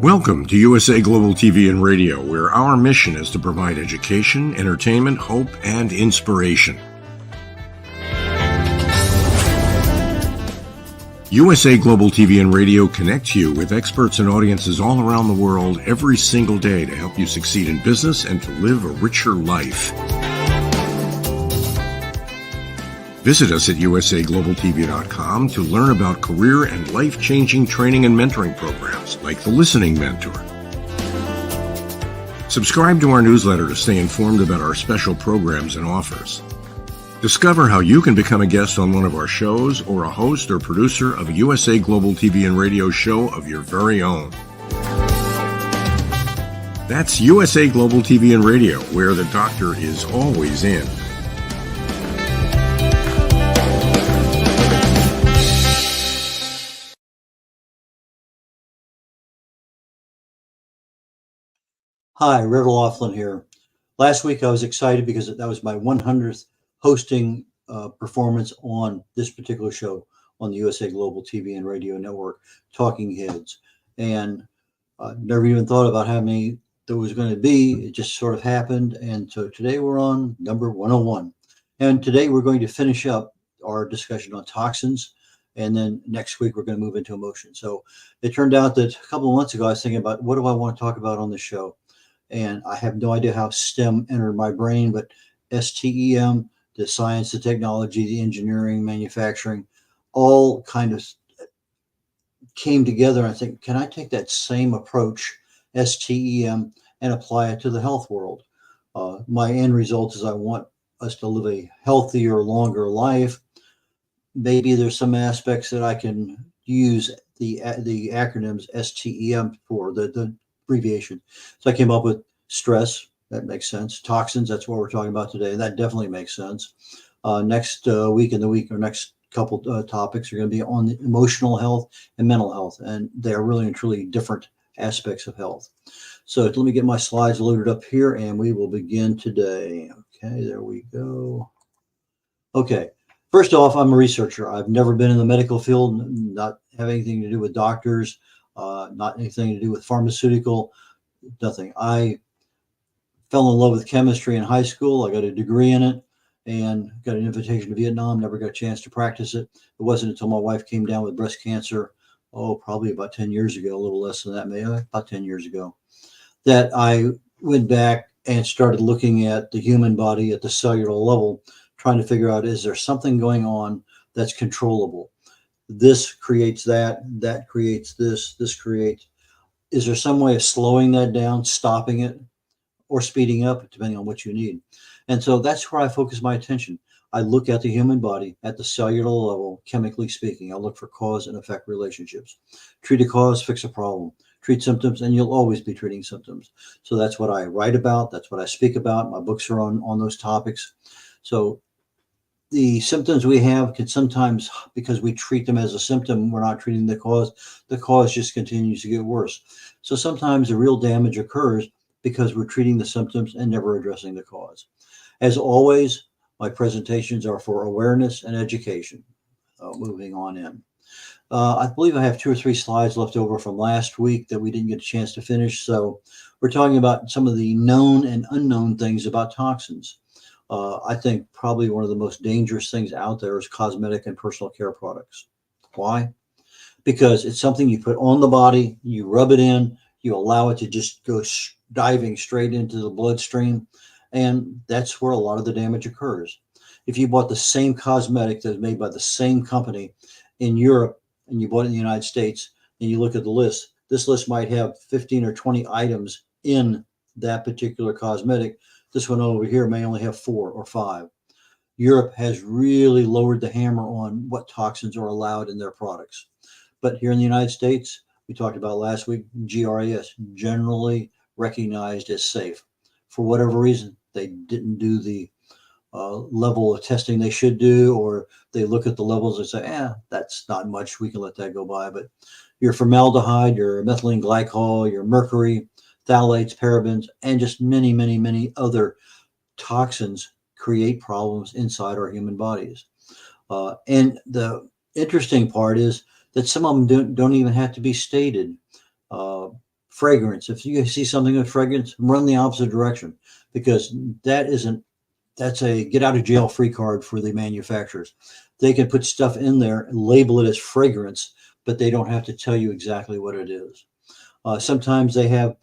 Welcome to USA Global TV and Radio, where our mission is to provide education, entertainment, hope, and inspiration. USA Global TV and Radio connects you with experts and audiences all around the world every single day to help you succeed in business and to live a richer life. Visit us at usaglobaltv.com to learn about career and life-changing training and mentoring programs like the Listening Mentor. Subscribe to our newsletter to stay informed about our special programs and offers. Discover how you can become a guest on one of our shows or a host or producer of a USA Global TV and Radio show of your very own. That's USA Global TV and Radio, where the doctor is always in. Hi, red.olaughlin here. Last week I was excited because that was my 100th hosting performance on this particular show on the USA Global TV and Radio Network, Talking Heads. And never even thought about how many there was going to be. It just sort of happened. And so today we're on number 101. And today we're going to finish up our discussion on toxins. And then next week we're going to move into emotion. So it turned out that a couple of months ago I was thinking about what do I want to talk about on the show? And I have no idea how STEM entered my brain, but S.T.E.M, the science, the technology, the engineering, manufacturing, all kind of came together. I think, can I take that same approach, S.T.E.M, and apply it to the health world? My end result is I want us to live a healthier, longer life. Maybe there's some aspects that I can use the acronyms S.T.E.M for, the abbreviation. So I came up with stress. That makes sense. Toxins. That's what we're talking about today. That definitely makes sense. Next week or next couple topics are going to be on the emotional health and mental health. And they are really and truly different aspects of health. So let me get my slides loaded up here and we will begin today. Okay, there we go. Okay. First off, I'm a researcher. I've never been in the medical field, not have anything to do with doctors, not anything to do with pharmaceutical, nothing. I fell in love with chemistry in high school. I got a degree in it and got an invitation to Vietnam. Never got a chance to practice it. It wasn't until my wife came down with breast cancer, probably about 10 years ago, a little less than that, maybe about 10 years ago, that I went back and started looking at the human body at the cellular level, trying to figure out, is there something going on that's controllable? This creates that creates this creates. Is there some way of slowing that down, stopping it, or speeding up, depending on what you need? And so that's where I focus my attention. I look at the human body at the cellular level, chemically speaking. I look for cause and effect relationships. Treat a cause, fix a problem. Treat symptoms, and you'll always be treating symptoms. So that's what I write about. That's what I speak about. My books are on those topics. So the symptoms we have can sometimes, because we treat them as a symptom, we're not treating the cause just continues to get worse. So sometimes the real damage occurs because we're treating the symptoms and never addressing the cause. As always, my presentations are for awareness and education. Moving on in. I believe I have 2 or 3 slides left over from last week that we didn't get a chance to finish. So we're talking about some of the known and unknown things about toxins. I think probably one of the most dangerous things out there is cosmetic and personal care products. Why? Because it's something you put on the body, you rub it in, you allow it to just go diving straight into the bloodstream, and that's where a lot of the damage occurs. If you bought the same cosmetic that is made by the same company in Europe and you bought it in the United States, and you look at the list, this list might have 15 or 20 items in that particular cosmetic. This one over here may only have 4 or 5. Europe has really lowered the hammer on what toxins are allowed in their products. But here in the United States, we talked about last week, GRAS, generally recognized as safe. For whatever reason, they didn't do the level of testing they should do, or they look at the levels and say, that's not much, we can let that go by. But your formaldehyde, your methylene glycol, your mercury, phthalates, parabens, and just many, many, many other toxins create problems inside our human bodies. And the interesting part is that some of them don't even have to be stated. Fragrance. If you see something with fragrance, run the opposite direction, because that's a get out of jail free card for the manufacturers. They can put stuff in there and label it as fragrance, but they don't have to tell you exactly what it is. Sometimes they have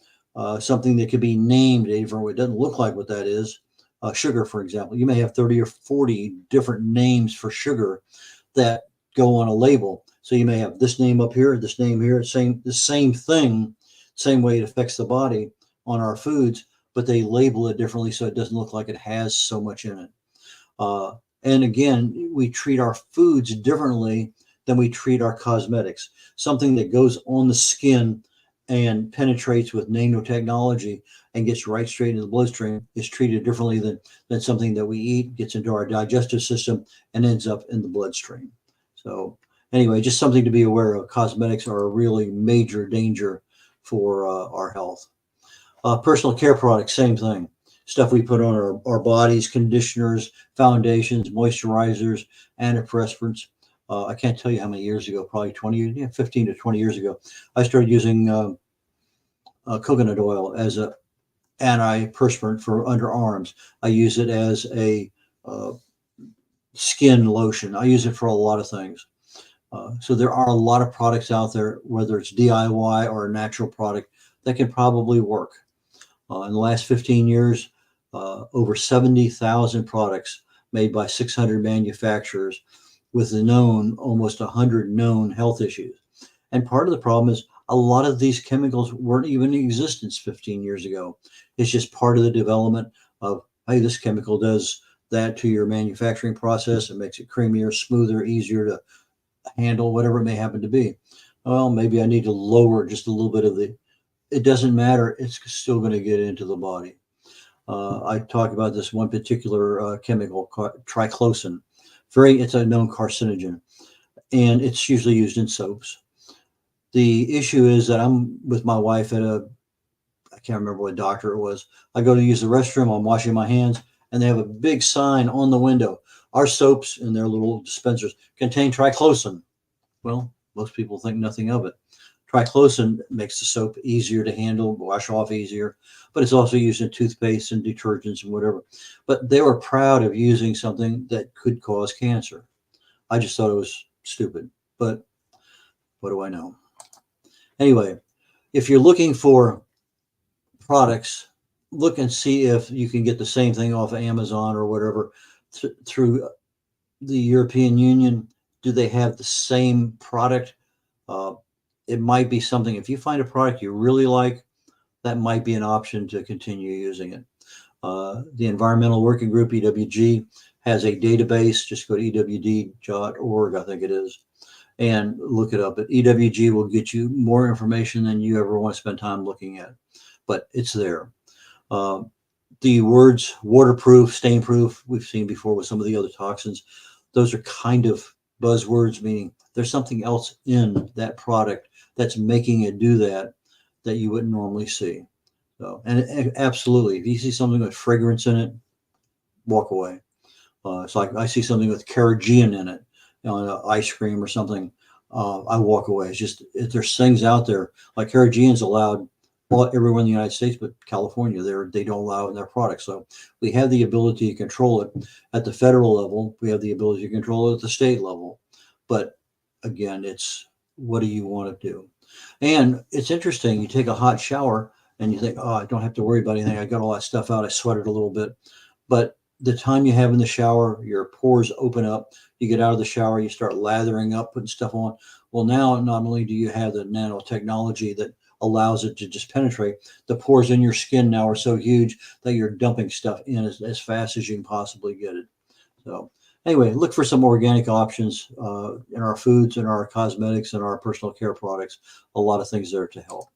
something that could be named even though it doesn't look like what that is. Sugar, for example, you may have 30 or 40 different names for sugar that go on a label. So you may have this name up here, this name here, the same thing, same way it affects the body on our foods, but they label it differently so it doesn't look like it has so much in it. And again, we treat our foods differently than we treat our cosmetics. Something that goes on the skin and penetrates with nanotechnology and gets right straight into the bloodstream is treated differently than something that we eat, gets into our digestive system, and ends up in the bloodstream. So anyway, just something to be aware of. Cosmetics are a really major danger for our health. Personal care products, same thing. Stuff we put on our bodies, conditioners, foundations, moisturizers, antiperspirants. I can't tell you how many years ago, probably 15 to 20 years ago, I started using coconut oil as a antiperspirant for underarms. I use it as a skin lotion. I use it for a lot of things. So there are a lot of products out there, whether it's DIY or a natural product, that can probably work. In the last 15 years, over 70,000 products made by 600 manufacturers with almost 100 known health issues. And part of the problem is a lot of these chemicals weren't even in existence 15 years ago. It's just part of the development of, hey, this chemical does that to your manufacturing process. It makes it creamier, smoother, easier to handle, whatever it may happen to be. Well, maybe I need to lower just a little bit of it doesn't matter. It's still going to get into the body. I talk about this one particular chemical called triclosan. It's a known carcinogen, and it's usually used in soaps. The issue is that I'm with my wife at I can't remember what doctor it was. I go to use the restroom, I'm washing my hands, and they have a big sign on the window. Our soaps in their little dispensers contain triclosan. Well, most people think nothing of it. Triclosan makes the soap easier to handle, wash off easier, but it's also used in toothpaste and detergents and whatever. But they were proud of using something that could cause cancer. I just thought it was stupid, but what do I know? Anyway, if you're looking for products, look and see if you can get the same thing off of Amazon or whatever through the European Union. Do they have the same product? It might be something, if you find a product you really like, that might be an option to continue using it. The Environmental Working Group, EWG, has a database. Just go to ewd.org, I think it is, and look it up. But EWG will get you more information than you ever want to spend time looking at, but it's there. The words waterproof, stain-proof, we've seen before with some of the other toxins. Those are kind of buzzwords, meaning there's something else in that product that's making it do that you wouldn't normally see. So, and absolutely, if you see something with fragrance in it, walk away. It's like I see something with carrageenan in it, ice cream or something, I walk away. It's just, if there's things out there, like carrageenan's allowed everywhere in the United States, but California, they don't allow it in their products. So we have the ability to control it at the federal level. We have the ability to control it at the state level. But again, it's, what do you want to do? And it's interesting. You take a hot shower and you think, oh, I don't have to worry about anything. I got all that stuff out. I sweated a little bit. But the time you have in the shower, your pores open up. You get out of the shower, you start lathering up, putting stuff on. Well, now not only do you have the nanotechnology that allows it to just penetrate, the pores in your skin now are so huge that you're dumping stuff in as fast as you can possibly get it. So anyway, look for some organic options in our foods and our cosmetics and our personal care products. A lot of things there to help.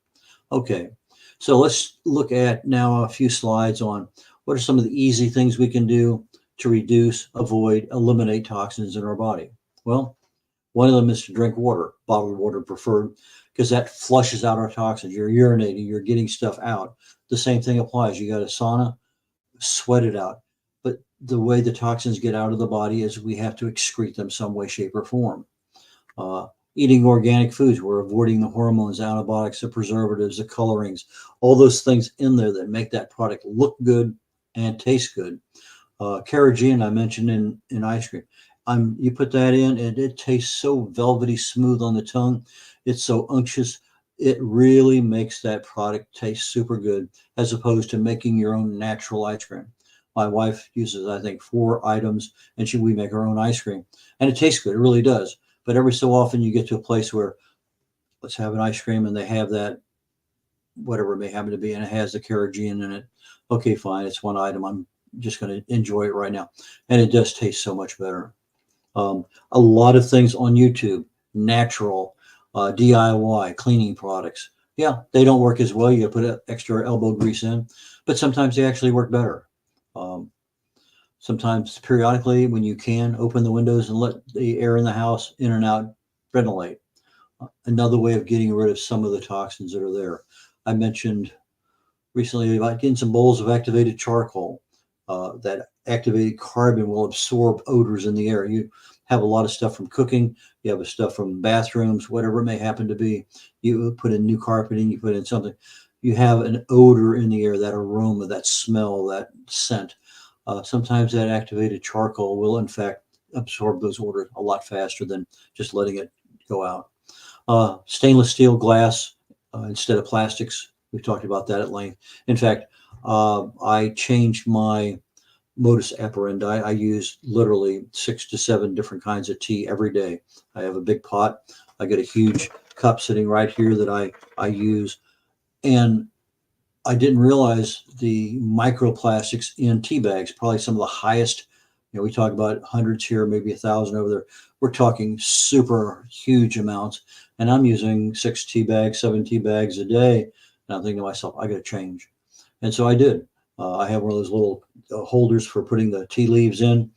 Okay, so let's look at now a few slides on what are some of the easy things we can do to reduce, avoid, eliminate toxins in our body. Well, one of them is to drink water, bottled water preferred, because that flushes out our toxins. You're urinating, you're getting stuff out. The same thing applies. You got a sauna, sweat it out. But the way the toxins get out of the body is we have to excrete them some way, shape, or form. Eating organic foods, we're avoiding the hormones, antibiotics, the preservatives, the colorings, all those things in there that make that product look good and taste good. Carrageenan, I mentioned in ice cream. You put that in, and it tastes so velvety smooth on the tongue. It's so unctuous. It really makes that product taste super good, as opposed to making your own natural ice cream. My wife uses, I think, 4 items, and we make our own ice cream, and it tastes good. It really does. But every so often, you get to a place where let's have an ice cream, and they have that whatever it may happen to be, and it has the carrageenan in it. Okay, fine. It's 1 item. I'm just going to enjoy it right now. And it does taste so much better. A lot of things on YouTube, natural, DIY, cleaning products. Yeah, they don't work as well. You put extra elbow grease in, but sometimes they actually work better. Um, Sometimes periodically, when you can, open the windows and let the air in the house in and out ventilate. Another way of getting rid of some of the toxins that are there. I mentioned recently about getting some bowls of activated charcoal. That activated carbon will absorb odors in the air. You have a lot of stuff from cooking, you have stuff from bathrooms, whatever it may happen to be. You put in new carpeting, you put in something, you have an odor in the air, that aroma, that smell, that scent. Sometimes that activated charcoal will, in fact, absorb those odors a lot faster than just letting it go out. Stainless steel, glass instead of plastics. We've talked about that at length. In fact, I changed my modus operandi. I use literally 6 to 7 different kinds of tea every day. I have a big pot. I get a huge cup sitting right here that I use. And I didn't realize the microplastics in tea bags, probably some of the highest. We talk about hundreds here, maybe 1,000 over there. We're talking super huge amounts. And I'm using 6 tea bags, 7 tea bags a day. And I'm thinking to myself, I got to change. And so I did. I have one of those little holders for putting the tea leaves in.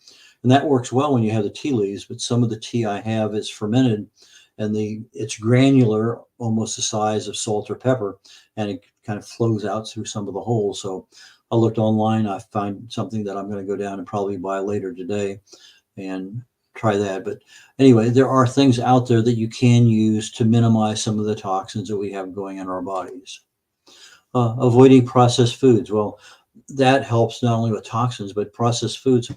And that works well when you have the tea leaves. But some of the tea I have is fermented, and it's granular, almost the size of salt or pepper, and it kind of flows out through some of the holes. So I looked online. I find something that I'm going to go down and probably buy later today and try that. But anyway, there are things out there that you can use to minimize some of the toxins that we have going in our bodies. Avoiding processed foods. Well, that helps not only with toxins, but processed foods.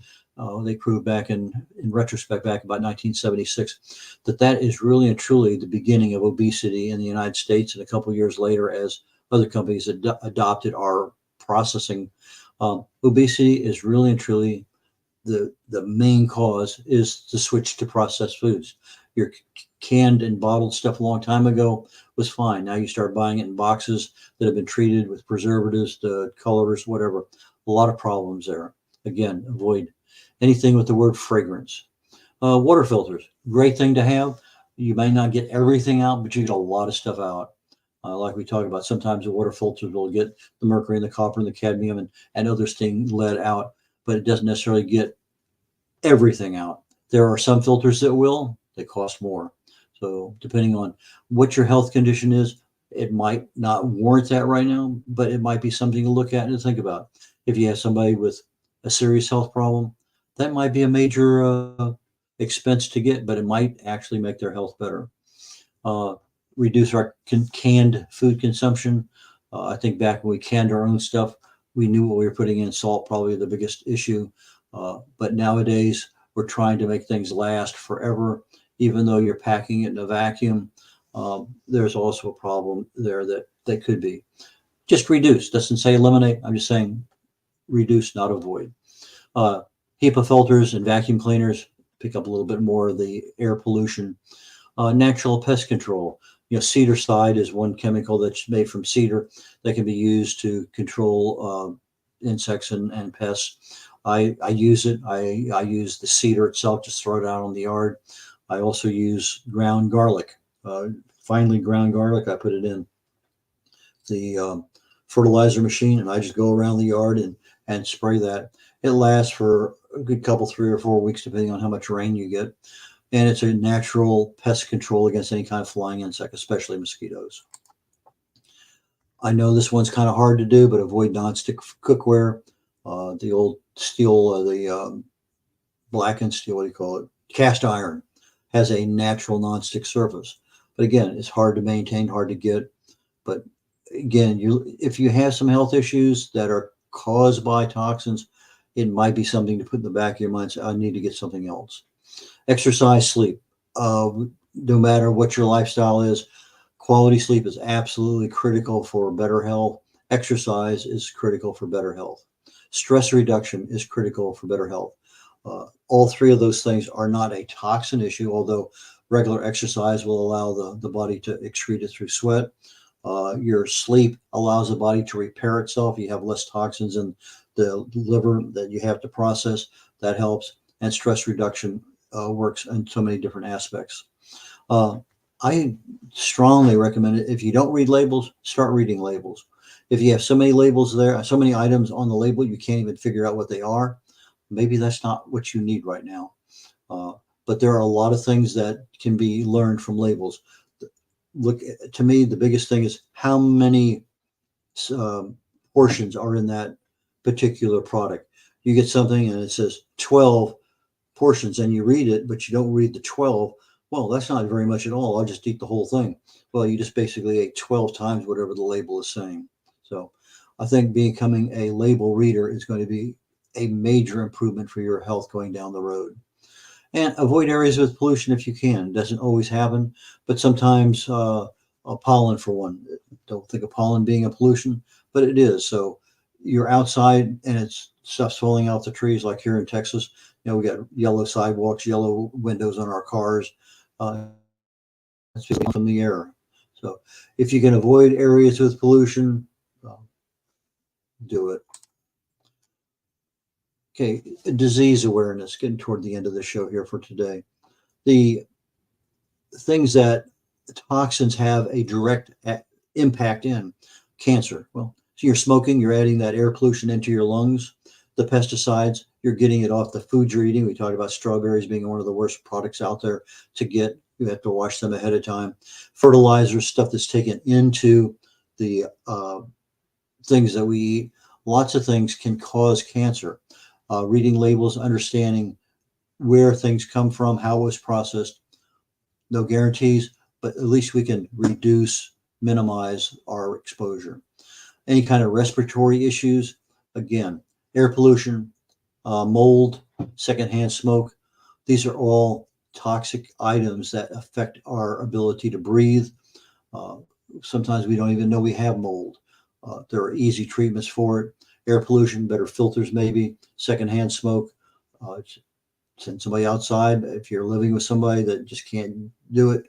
They proved back in retrospect, back about 1976, that is really and truly the beginning of obesity in the United States. And a couple of years later, as other companies adopted our processing, obesity is really and truly the main cause is to switch to processed foods. Your canned and bottled stuff a long time ago was fine. Now you start buying it in boxes that have been treated with preservatives, the colors, whatever. A lot of problems there. Again, avoid anything with the word fragrance. Water filters, great thing to have. You may not get everything out, but you get a lot of stuff out. Like we talked about, sometimes the water filters will get the mercury and the copper and the cadmium and other things let out, but it doesn't necessarily get everything out. There are some filters that will. They cost more. So depending on what your health condition is, it might not warrant that right now, but it might be something to look at and to think about. If you have somebody with a serious health problem, that might be a major expense to get, but it might actually make their health better. Reduce our canned food consumption. I think back when we canned our own stuff, we knew what we were putting in. Salt, probably the biggest issue. But nowadays, we're trying to make things last forever. Even though you're packing it in a vacuum, there's also a problem there that could be. Just reduce. Doesn't say eliminate. I'm just saying reduce, not avoid. HEPA filters and vacuum cleaners pick up a little bit more of the air pollution. Natural pest control. Cedar side is one chemical that's made from cedar that can be used to control insects and pests. I use it. I use the cedar itself, just throw it out on the yard. I also use ground garlic, finely ground garlic. I put it in the fertilizer machine, and I just go around the yard and spray that. It lasts for a good couple, 3 or 4 weeks, depending on how much rain you get. And it's a natural pest control against any kind of flying insect, especially mosquitoes. I know this one's kind of hard to do, but avoid nonstick cookware. The old steel, the blackened steel, what do you call it? Cast iron has a natural nonstick surface. But again, it's hard to maintain, hard to get. But again, if you have some health issues that are caused by toxins, it might be something to put in the back of your mind. Say, I need to get something else. Exercise, sleep. No matter what your lifestyle is, quality sleep is absolutely critical for better health. Exercise is critical for better health. Stress reduction is critical for better health. All three of those things are not a toxin issue, although regular exercise will allow the body to excrete it through sweat. Your sleep allows the body to repair itself. You have less toxins in the liver that you have to process. That helps. And stress reduction works in so many different aspects. I strongly recommend it. If you don't read labels, start reading labels. If you have so many labels there, so many items on the label, you can't even figure out what they are, maybe that's not what you need right now. But there are a lot of things that can be learned from labels. Look, to me, the biggest thing is how many portions are in that particular product. You get something and it says 12 portions and you read it, but you don't read the 12. Well, that's not very much at all. I'll just eat the whole thing. Well, you just basically ate 12 times whatever the label is saying. So I think becoming a label reader is going to be a major improvement for your health going down the road. And avoid areas with pollution if you can. It doesn't always happen, but sometimes pollen, for one. Don't think of pollen being a pollution, but it is. So you're outside and it's stuff's falling out the trees, like here in Texas. We got yellow sidewalks, yellow windows on our cars. It's just from the air. So if you can avoid areas with pollution, do it. Okay, disease awareness, getting toward the end of the show here for today. The things that toxins have a direct impact in: cancer. Well, so you're smoking, you're adding that air pollution into your lungs. The pesticides, you're getting it off the food you're eating. We talked about strawberries being one of the worst products out there to get. You have to wash them ahead of time. Fertilizers, stuff that's taken into the things that we eat. Lots of things can cause cancer. Reading labels, understanding where things come from, how it was processed. No guarantees, but at least we can minimize our exposure. Any kind of respiratory issues, again, air pollution, mold, secondhand smoke. These are all toxic items that affect our ability to breathe. Sometimes we don't even know we have mold. There are easy treatments for it. Air pollution, better filters maybe. Secondhand smoke. Send somebody outside. If you're living with somebody that just can't do it,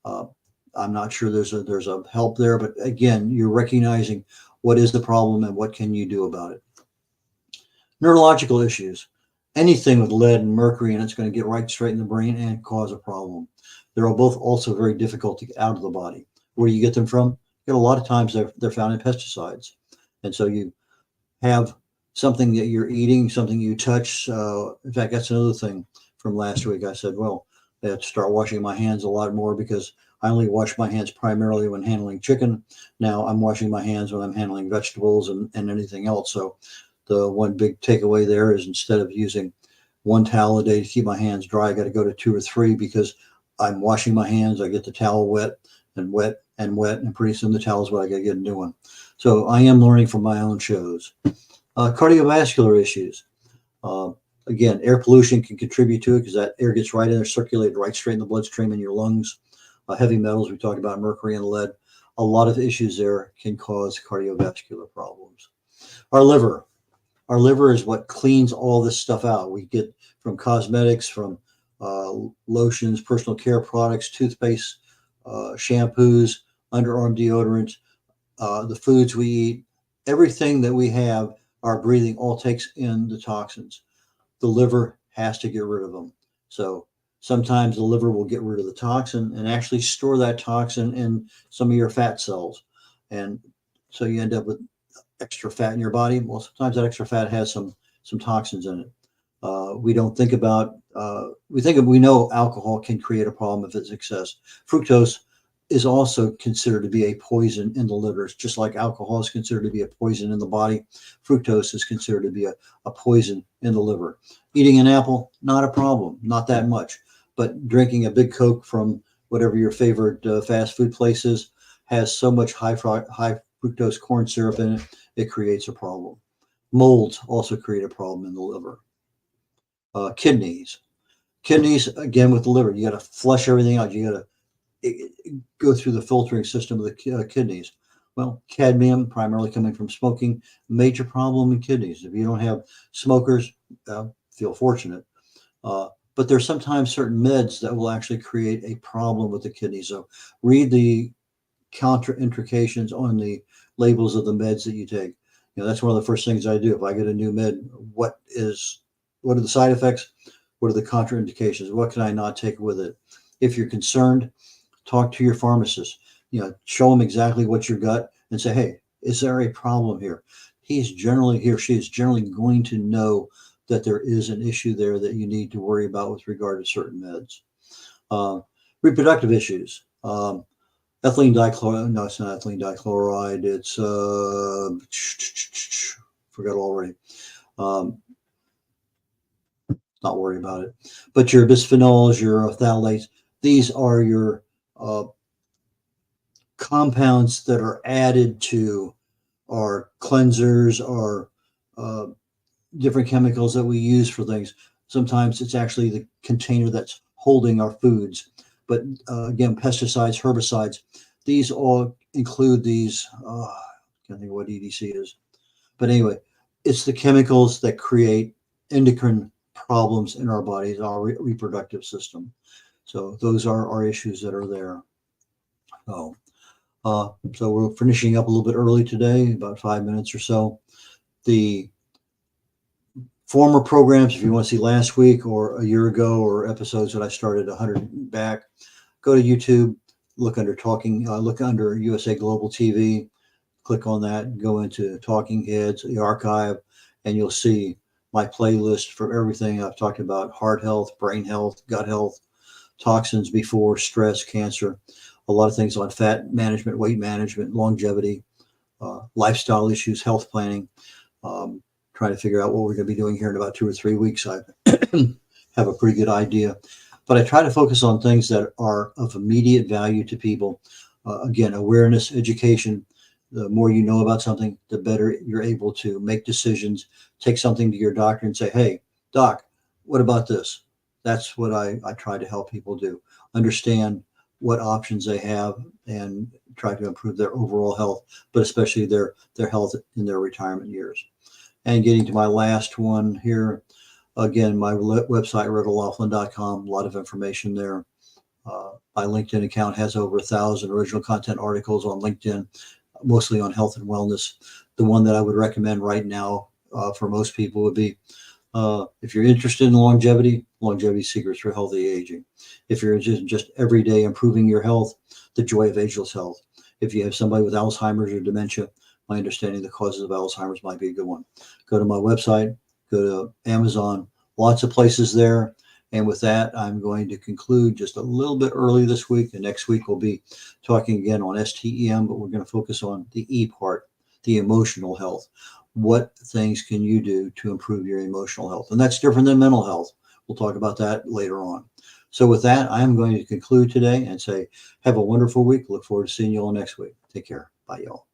I'm not sure there's a help there. But again, you're recognizing what is the problem and what can you do about it. Neurological issues. Anything with lead and mercury in it's going to get right straight in the brain and cause a problem. They're both also very difficult to get out of the body. Where do you get them from? A lot of times they're found in pesticides. And so you have something that you're eating, something you touch. In fact, that's another thing from last week. I said, well, I have to start washing my hands a lot more because I only wash my hands primarily when handling chicken. Now I'm washing my hands when I'm handling vegetables and anything else. So the one big takeaway there is instead of using one towel a day to keep my hands dry, I got to go to 2 or 3 because I'm washing my hands. I get the towel wet, and pretty soon the towel is wet. I got to get a new one. So I am learning from my own shows. Cardiovascular issues. Again, air pollution can contribute to it because that air gets right in there, circulated right straight in the bloodstream in your lungs. Heavy metals, we talked about mercury and lead. A lot of issues there can cause cardiovascular problems. Our liver. Our liver is what cleans all this stuff out. We get from cosmetics, from lotions, personal care products, toothpaste, shampoos, underarm deodorant, the foods we eat, everything that we have, our breathing all takes in the toxins. The liver has to get rid of them. So sometimes the liver will get rid of the toxin and actually store that toxin in some of your fat cells. And so you end up with extra fat in your body. Well, sometimes that extra fat has some toxins in it. We don't think about, we know alcohol can create a problem if it's excess. Fructose is also considered to be a poison in the liver. It's just like alcohol is considered to be a poison in the body. Fructose is considered to be a poison in the liver. Eating an apple, not a problem, not that much. but drinking a big Coke from whatever your favorite fast food place is has so much high fructose corn syrup in it, it creates a problem. Molds also create a problem in the liver. Kidneys. Kidneys, again, with the liver, you got to flush everything out. You got to go through the filtering system of the kidneys. Well, cadmium, primarily coming from smoking, major problem in kidneys. If you don't have smokers, feel fortunate. But there's sometimes certain meds that will actually create a problem with the kidneys. So read the contraindications on the labels of the meds that you take. That's one of the first things I do. If I get a new med, what are the side effects? What are the contraindications? What can I not take with it? If you're concerned, talk to your pharmacist. Show them exactly what you got and say, hey, is there a problem here? He or she is generally going to know that there is an issue there that you need to worry about with regard to certain meds. Reproductive issues. Ethylene dichloride. No, it's not ethylene dichloride. It's forgot already. Not worry about it. But your bisphenols, your phthalates, these are your compounds that are added to our cleansers, our different chemicals that we use for things. Sometimes it's actually the container that's holding our foods. But again, pesticides, herbicides, these all include these. I can't think of what EDC is. But anyway, it's the chemicals that create endocrine problems in our bodies, our reproductive system. So those are our issues that are there. So we're finishing up a little bit early today, about 5 minutes or so. The former programs, if you want to see last week or a year ago, or episodes that I started 100 back, go to YouTube, look under USA Global TV, click on that, go into Talking Heads, the archive, and you'll see my playlist for everything I've talked about: heart health, brain health, gut health, toxins before, stress, cancer, a lot of things on fat management, weight management, longevity, lifestyle issues, health planning. Trying to figure out what we're going to be doing here in about 2 or 3 weeks. I have a pretty good idea, but I try to focus on things that are of immediate value to people. Again, awareness, education. The more you know about something, the better you're able to make decisions. Take something to your doctor and say, hey, doc, what about this? That's what I try to help people do. Understand what options they have and try to improve their overall health, but especially their health in their retirement years. And getting to my last one here, again, my website, red.olaughlin.com, a lot of information there. My LinkedIn account has over 1,000 original content articles on LinkedIn, mostly on health and wellness. The one that I would recommend right now for most people would be, if you're interested in longevity secrets for healthy aging. If you're just every day improving your health, the joy of ageless health. If you have somebody with Alzheimer's or dementia, my understanding the causes of Alzheimer's might be a good one. Go to my website, go to Amazon, lots of places there. And with that, I'm going to conclude just a little bit early this week. And next week, we'll be talking again on S.T.E.M, but we're going to focus on the E part, the emotional health. What things can you do to improve your emotional health? And that's different than mental health. We'll talk about that later on. So with that, I'm going to conclude today and say, have a wonderful week. Look forward to seeing you all next week. Take care. Bye, y'all.